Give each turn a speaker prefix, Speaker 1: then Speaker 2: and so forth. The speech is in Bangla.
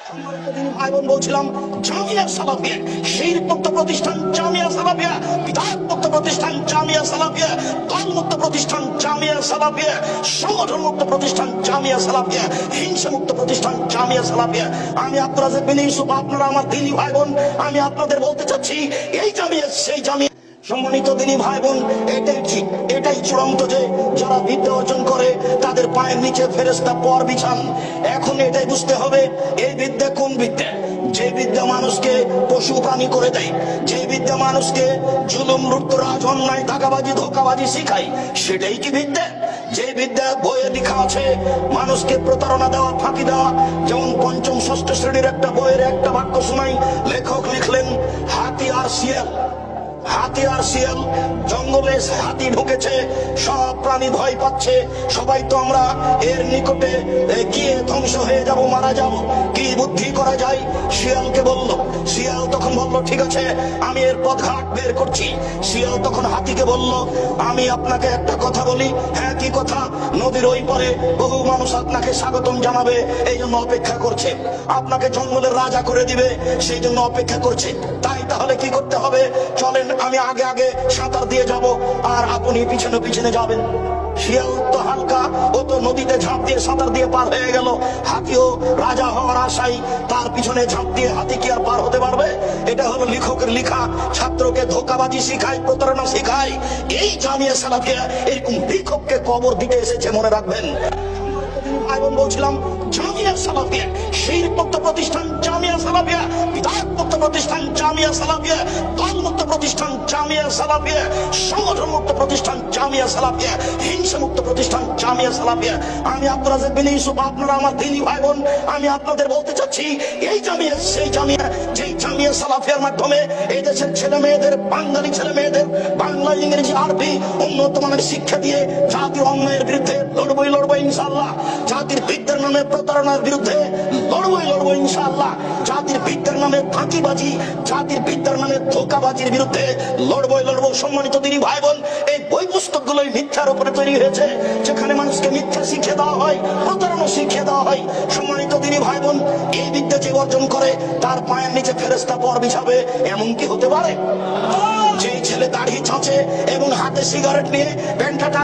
Speaker 1: ভাই বোন বলছিলাম জামিয়া সালাফিয়া, শিরক-মুক্ত প্রতিষ্ঠান জামিয়া সালাফিয়া, বিদআত-মুক্ত প্রতিষ্ঠান জামিয়া সালাফিয়া, দলমুক্ত প্রতিষ্ঠান জামিয়া সালাফিয়া, সংগঠন-মুক্ত প্রতিষ্ঠান জামিয়া সালাফিয়া, হিংসা-মুক্ত প্রতিষ্ঠান জামিয়া সালাফিয়া। আমি আব্দুর রাজ্জাক বিন ইউসুফ, আপনারা আমার দিনী ভাই বোন, আমি আপনাদের বলতে চাচ্ছি এই জামিয়া সেই জামিয়া। সম্মানিত দিনী ভাই বোন, এটাই ঠিক, এটাই চূড়ান্ত যে যারা বিদ্যা অর্জন করে তাদের পায়ের নিচে ফেরেশতা পর বিছান। এখন এটাই বুঝতে হবে এই বিদ্যা কোন বিদ্যা। যে বিদ্যা মানুষকে পশু প্রাণী করে দেয়, যে বিদ্যা মানুষকে জুলুম, লুটতরাজ, অন্যায়, টাকাবাজি, ধোকাবাজি শিখায়, সেটাই কি বিদ্যা? যে বিদ্যা বইয়ে লেখা আছে মানুষকে প্রতারণা দেওয়া, ফাঁকি দেওয়া, যেমন পঞ্চম ষষ্ঠ শ্রেণীর একটা বইয়ের একটা বাক্য শোনাই, লেখক লিখলেন হাতি আর শিয়াল। হাতি আর শিয়াল, জঙ্গলে হাতি ঢুকেছে, সব প্রাণী ভয় পাচ্ছে, সবাই তো আমরা এর নিকটে গিয়ে ধ্বংস হয়ে যাব, মারা যাব, কি বুদ্ধি করা যায়? শিয়ালকে বলল, শিয়াল তখন বলল ঠিক আছে আমি এর পথঘাট বের করছি। শিয়াল তখন হাতিকে বলল আমি আপনাকে একটা কথা বলি। হ্যাঁ, কি কথা? নদীর ওই পারে বহু মানুষ আপনাকে স্বাগতম জানাবে, এই জন্য অপেক্ষা করছে, আপনাকে জঙ্গলের রাজা করে দিবে, সেই জন্য অপেক্ষা করছে। তাই তাহলে কি করতে হবে? চলেন আমি আগে আগে সাঁতার দিয়ে যাব আর আপনি পিছনে পিছনে যাবেন। শিয়াল তো হালকা, ও তো নদীতে ঝাঁপ দিয়ে সাঁতার দিয়ে পার হয়ে গেল। হাতিও রাজা হওয়ার আশায় তার পিছনে ঝাঁপ দিয়ে, হাতি কি আর পার হতে পারবে? এটা হলো লেখকের লেখা। ছাত্রকে ধোকাবাজি শিখায়, প্রতারণা শিখায়। এই জামিয়া সালাফিয়া এরকম লেখককে কবর দিতে এসেছে, মনে রাখবেন। ভাই বোন বলছিলাম জামিয়া সালাফিয়া, শিরক-মুক্ত প্রতিষ্ঠান জামিয়া সালাফিয়া, বিদআত-মুক্ত প্রতিষ্ঠান জামিয়া সালাফিয়া, দলমুক্ত প্রতিষ্ঠান জামিয়া সালাফিয়া, সংগঠন-মুক্ত প্রতিষ্ঠান জামিয়া সালাফিয়া, হিংসা-মুক্ত প্রতিষ্ঠান জামিয়া সালাফিয়া। আমি আব্দুর রাজ্জাক বিন ইউসুফ, আপনারা আমার দিনী ভাই বোন, আমি আপনাদের বলতে চাচ্ছি এই জামিয়া সেই জামিয়া, যেই জামিয়া সালাফিয়ার মাধ্যমে এই দেশের ছেলে মেয়েদের, বাঙালি ছেলে মেয়েদের বাংলা, ইংরেজি, আরবি উন্নত মানের শিক্ষা দিয়ে জাতির অন্যায়ের বিরুদ্ধে লড়বো ইনশাআল্লাহ। জাতির বিদ্যার নামে প্রতারণার বিরুদ্ধে লড়বো ইনশাআল্লাহ। জাতির বিদ্যার নামে ফাঁকিবাজি, জাতির বিদ্যার নামে ধোকাবাজির বিরুদ্ধে লড়বো। সম্মানিত দিনী ভাই বোন, এই বই পুস্তকগুলোই মিথ্যার উপরে তৈরি হয়েছে, যেখানে মানুষকে মিথ্যা শিখিয়ে দেওয়া হয়, প্রতারণা শিখিয়ে দেওয়া হয়। সম্মানিত দিনী ভাই বোন, এই বিদ্যা যে অর্জন করে তার পায়ের নিচে ফেরেশতা পর বিছাবে, এমন কি হতে পারে? যে ছেলে দাড়ি ছাঁচে এবং হাতে সিগারেট নিয়ে প্যান্টটা